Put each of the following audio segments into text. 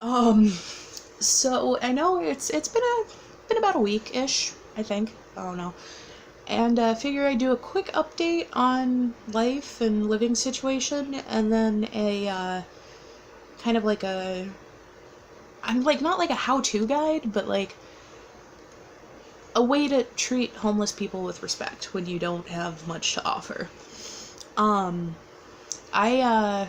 Um, so I know it's been about a week-ish, I think. I don't know. And figure I'd do a quick update on life and living situation, and then a kind of like a I'm like not like a how-to guide, but like a way to treat homeless people with respect when you don't have much to offer. Um, I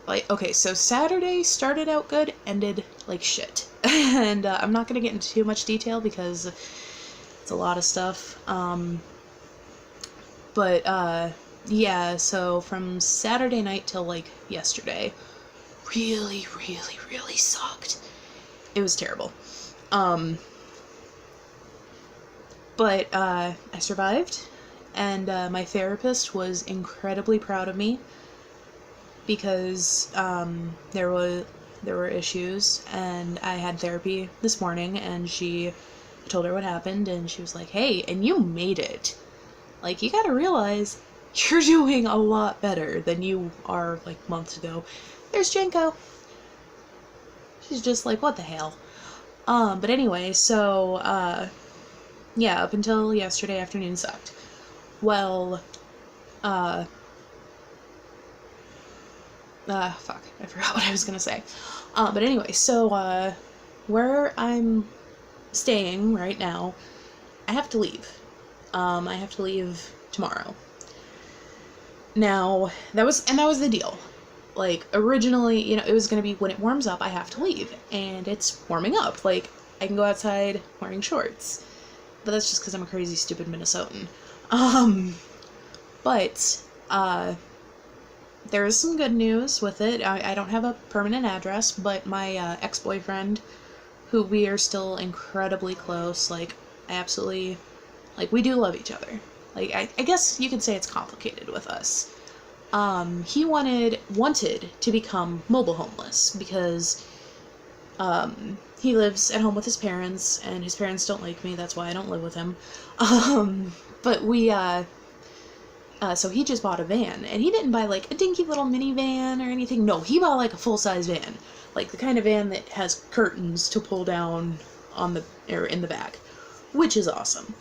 like okay, so Saturday started out good, ended like shit, and I'm not gonna get into too much detail because it's a lot of stuff. But yeah, so from Saturday night till like yesterday, really, really, really sucked. It was terrible. Um, but I survived, and my therapist was incredibly proud of me because there were issues, and I had therapy this morning, and she told her what happened, and she was like, "Hey, and you made it. Like, you gotta realize you're doing a lot better than you are like months ago." There's Jenko. She's just like, what the hell? But anyway, so yeah, up until yesterday afternoon sucked. Well, uh fuck, I forgot what I was gonna say. But anyway, so where I'm staying right now, I have to leave. I have to leave tomorrow. Now, that was the deal. Like, originally, it was gonna be when it warms up, I have to leave. And it's warming up. Like, I can go outside wearing shorts. But that's just because I'm a crazy, stupid Minnesotan. Um, but, there is some good news with it. I don't have a permanent address, but my ex-boyfriend, who we are still incredibly close, like, absolutely, like, we do love each other. Like, I guess you could say it's complicated with us. He wanted to become mobile homeless because he lives at home with his parents, and his parents don't like me. That's why I don't live with him. But so he just bought a van, and he didn't buy like a dinky little minivan or anything. No, he bought like a full-size van, like the kind of van that has curtains to pull down on the or in the back, which is awesome.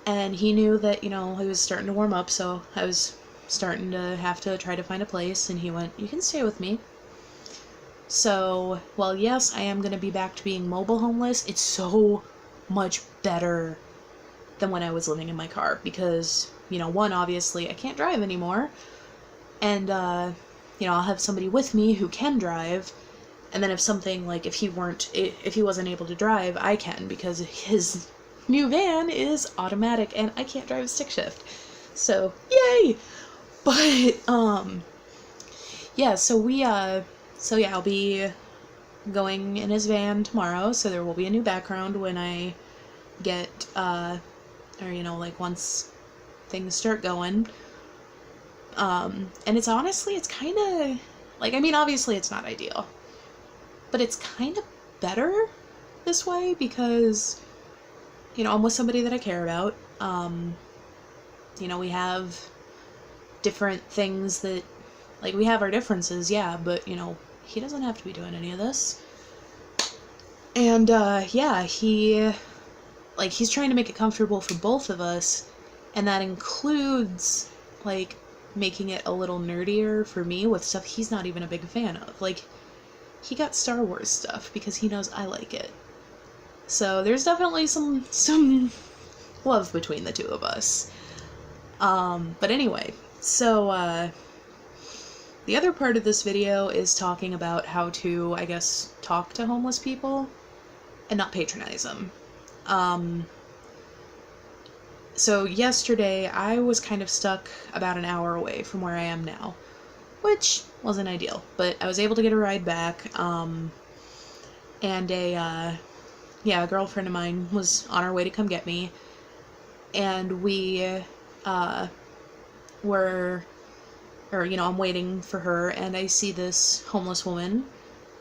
And he knew that it was starting to warm up, so I was starting to have to try to find a place, and he went, "You can stay with me." So, well, yes, I am going to be back to being mobile homeless. It's so much better than when I was living in my car because, one, obviously, I can't drive anymore. And, I'll have somebody with me who can drive. And then if something, like, if he wasn't able to drive, I can because his new van is automatic and I can't drive a stick shift. So, yay! But, yeah, so yeah, I'll be going in his van tomorrow, so there will be a new background when I get, like once things start going. And it's honestly, it's kind of, like, I mean, obviously it's not ideal, but it's kind of better this way because, I'm with somebody that I care about. We have different things that, like, we have our differences, yeah, but, he doesn't have to be doing any of this. And, yeah, he's trying to make it comfortable for both of us, and that includes, like, making it a little nerdier for me with stuff he's not even a big fan of. Like, he got Star Wars stuff because he knows I like it. So there's definitely some love between the two of us. But anyway, so, the other part of this video is talking about how to, I guess, talk to homeless people and not patronize them. So yesterday I was kind of stuck about an hour away from where I am now, which wasn't ideal, but I was able to get a ride back, and a girlfriend of mine was on her way to come get me, and we, I'm waiting for her, and I see this homeless woman,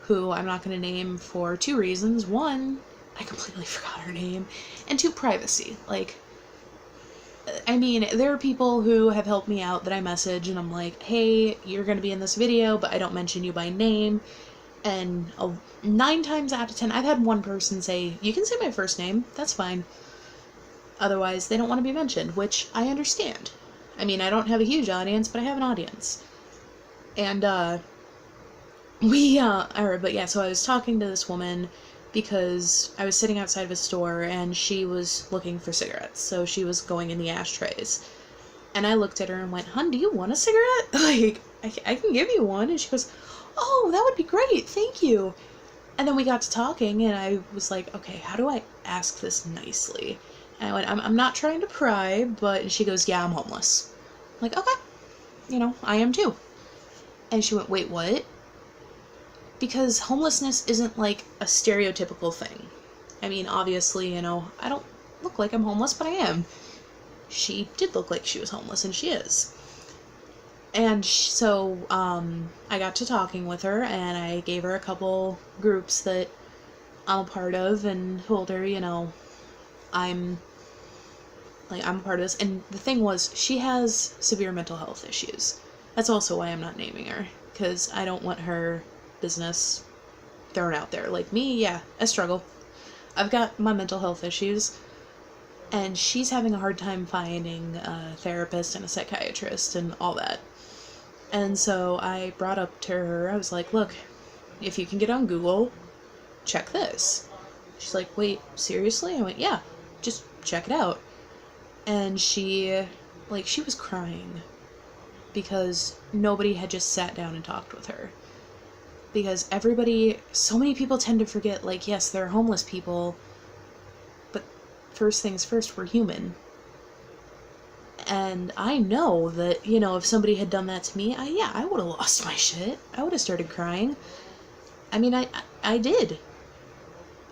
who I'm not going to name for two reasons. One, I completely forgot her name, and two, privacy. Like, I mean, there are people who have helped me out that I message, and I'm like, "Hey, you're going to be in this video, but I don't mention you by name." And 9 times out of 10, I've had one person say, you can say my first name, that's fine. Otherwise, they don't want to be mentioned, which I understand. I mean, I don't have a huge audience, but I have an audience. And, so I was talking to this woman because I was sitting outside of a store and she was looking for cigarettes, so she was going in the ashtrays. And I looked at her and went, "Hun, do you want a cigarette? Like, I can give you one." And she goes, "Oh, that would be great, thank you." And then we got to talking, and I was like, okay, how do I ask this nicely? And I went, I'm not trying to pry, but she goes, "Yeah, I'm homeless." I'm like, okay, I am too. And she went, "Wait, what?" Because homelessness isn't like a stereotypical thing. I mean, obviously, I don't look like I'm homeless, but I am. She did look like she was homeless, and she is. And so, I got to talking with her, and I gave her a couple groups that I'm a part of, and told her, I'm a part of this. And the thing was, she has severe mental health issues. That's also why I'm not naming her, because I don't want her business thrown out there. Like me, yeah, I struggle. I've got my mental health issues, and she's having a hard time finding a therapist and a psychiatrist and all that. And so I brought up to her, I was like, "Look, if you can get on Google, check this." She's like, "Wait, seriously?" I went, "Yeah, just check it out." And she was crying because nobody had just sat down and talked with her. Because so many people tend to forget, like, yes, there are homeless people, but first things first, we're human. And I know that, if somebody had done that to me, I would have lost my shit. I would have started crying. I mean, I did.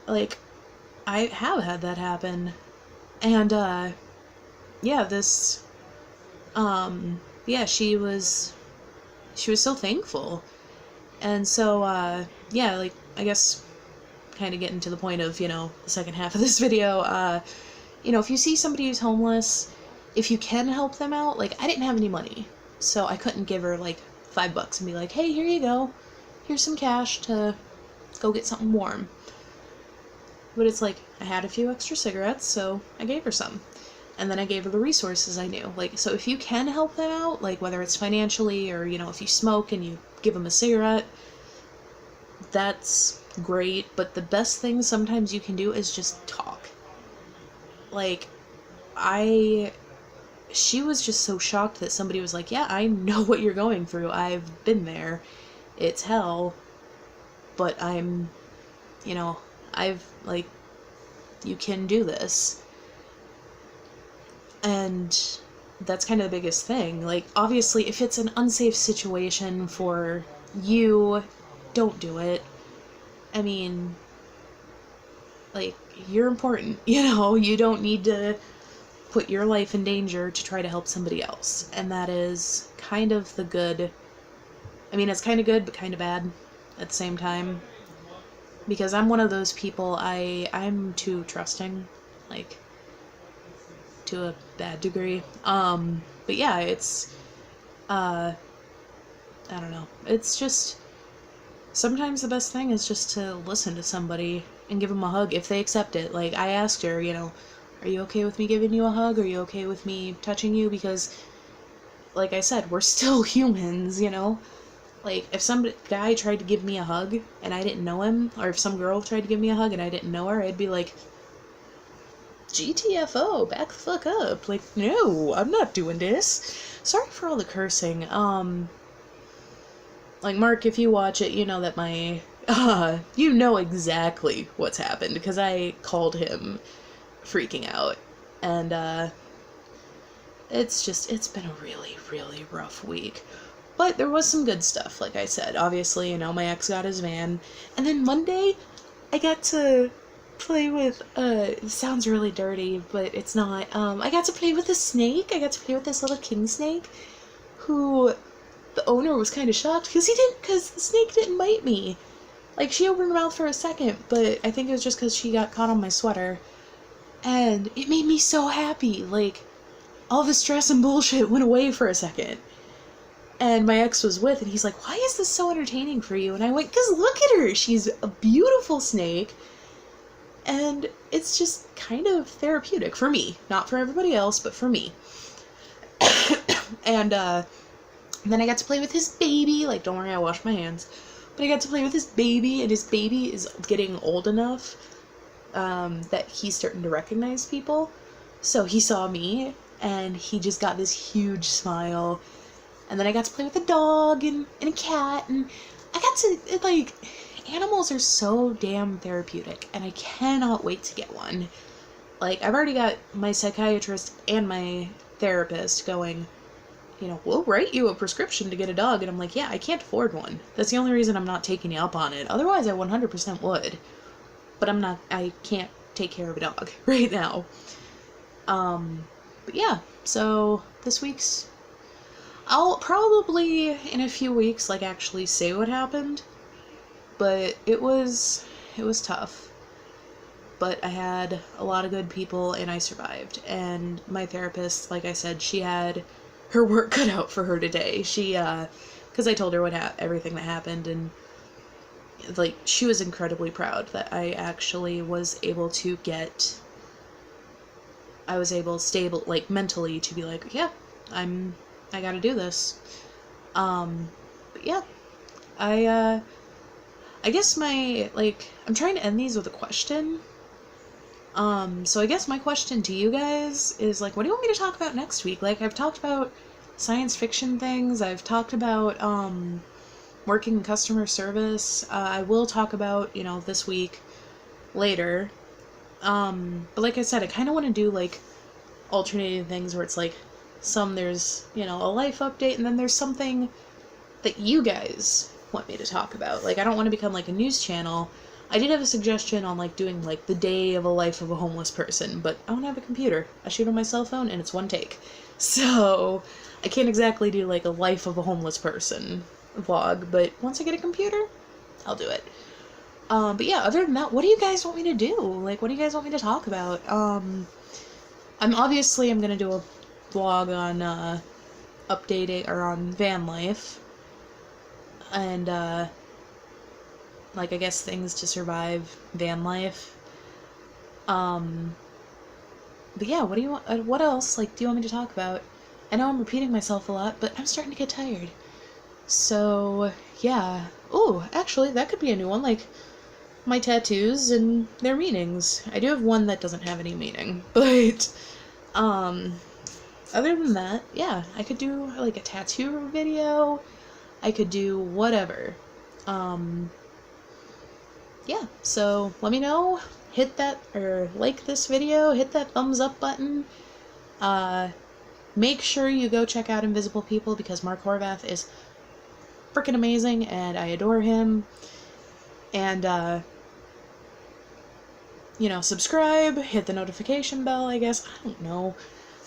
Like, I have had that happen. And, she was so thankful. And so, I guess, kind of getting to the point of, the second half of this video, if you see somebody who's homeless, if you can help them out, like, I didn't have any money, so I couldn't give her, like, $5 and be like, "Hey, here you go, here's some cash to go get something warm." But it's like, I had a few extra cigarettes, so I gave her some. And then I gave her the resources I knew. Like, so if you can help them out, like, whether it's financially or, if you smoke and you give them a cigarette, that's great. But the best thing sometimes you can do is just talk. Like, she was just so shocked that somebody was like, "Yeah, I know what you're going through. I've been there. It's hell. But you can do this." And that's kind of the biggest thing. Like, obviously, if it's an unsafe situation for you, don't do it. I mean, like, you're important, you don't need to put your life in danger to try to help somebody else. And that is kind of the good. I mean, it's kind of good, but kind of bad at the same time. Because I'm one of those people, I'm too trusting, like, to a bad degree. But yeah, it's, I don't know. It's just, sometimes the best thing is just to listen to somebody and give them a hug if they accept it. Like, I asked her, "Are you okay with me giving you a hug? Are you okay with me touching you?" Because, like I said, we're still humans, Like, if some guy tried to give me a hug and I didn't know him, or if some girl tried to give me a hug and I didn't know her, I'd be like, "GTFO, back the fuck up. Like, no, I'm not doing this." Sorry for all the cursing. Like, Mark, if you watch it, you know that you know exactly what's happened, because I called him freaking out. And, it's been a really, really rough week. But there was some good stuff, like I said. Obviously, my ex got his van. And then Monday, I got to play with, it sounds really dirty, but it's not. I got to play with a snake. I got to play with this little king snake, who the owner was kind of shocked, because the snake didn't bite me. Like, she opened her mouth for a second, but I think it was just because she got caught on my sweater. And it made me so happy. Like, all the stress and bullshit went away for a second. And my ex was with, and he's like, why is this so entertaining for you? And I went, 'cause look at her! She's a beautiful snake, and it's just kind of therapeutic for me. Not for everybody else, but for me. And then I got to play with his baby. Like, don't worry, I washed my hands. But I got to play with his baby, and his baby is getting old enough that he's starting to recognize people. So he saw me, and he just got this huge smile. And then I got to play with a dog and a cat, and I got to, like, animals are so damn therapeutic, and I cannot wait to get one. Like, I've already got my psychiatrist and my therapist going, you know, we'll write you a prescription to get a dog. And I'm like, yeah, I can't afford one. That's the only reason I'm not taking you up on it. Otherwise, I 100% would. But I can't take care of a dog right now. But yeah, so this week's, I'll probably, in a few weeks, like, actually say what happened. But it was tough. But I had a lot of good people, and I survived. And my therapist, like I said, she had her work cut out for her today. She, because I told her everything that happened, and, like, she was incredibly proud that I actually was able to stable, like, mentally to be like, yeah, I gotta do this. But yeah, I guess I'm trying to end these with a question. So I guess my question to you guys is, like, what do you want me to talk about next week? Like, I've talked about science fiction things, I've talked about, working in customer service, I will talk about, you know, this week later, but like I said, I kind of want to do, like, alternating things where it's, like, there's, you know, a life update, and then there's something that you guys want me to talk about. Like, I don't want to become, like, a news channel. I did have a suggestion on, like, doing, like, the day of a life of a homeless person, but I don't have a computer. I shoot on my cell phone, and it's one take. So, I can't exactly do, like, a life of a homeless person vlog, but once I get a computer, I'll do it. But yeah, other than that, what do you guys want me to do? Like, what do you guys want me to talk about? I'm gonna do a vlog on, updating, or on van life, and, like, I guess things to survive van life. But yeah, what do you want, what else, like, do you want me to talk about? I know I'm repeating myself a lot, but I'm starting to get tired. So, yeah. Ooh, actually, that could be a new one, like, my tattoos and their meanings. I do have one that doesn't have any meaning, but, other than that, yeah, I could do, like, a tattoo video, I could do whatever. Yeah, so let me know, hit that, or like this video, hit that thumbs up button, make sure you go check out Invisible People, because Mark Horvath is freaking amazing, and I adore him, and, you know, subscribe, hit the notification bell, I guess, I don't know,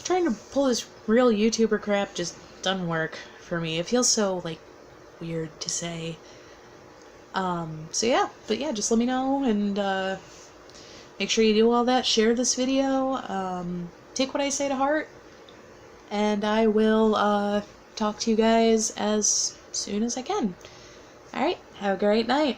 trying to pull this real YouTuber crap just doesn't work for me, it feels so, like, weird to say. So yeah, but yeah, just let me know, and, make sure you do all that, share this video, take what I say to heart, and I will, talk to you guys as soon as I can. Alright, have a great night.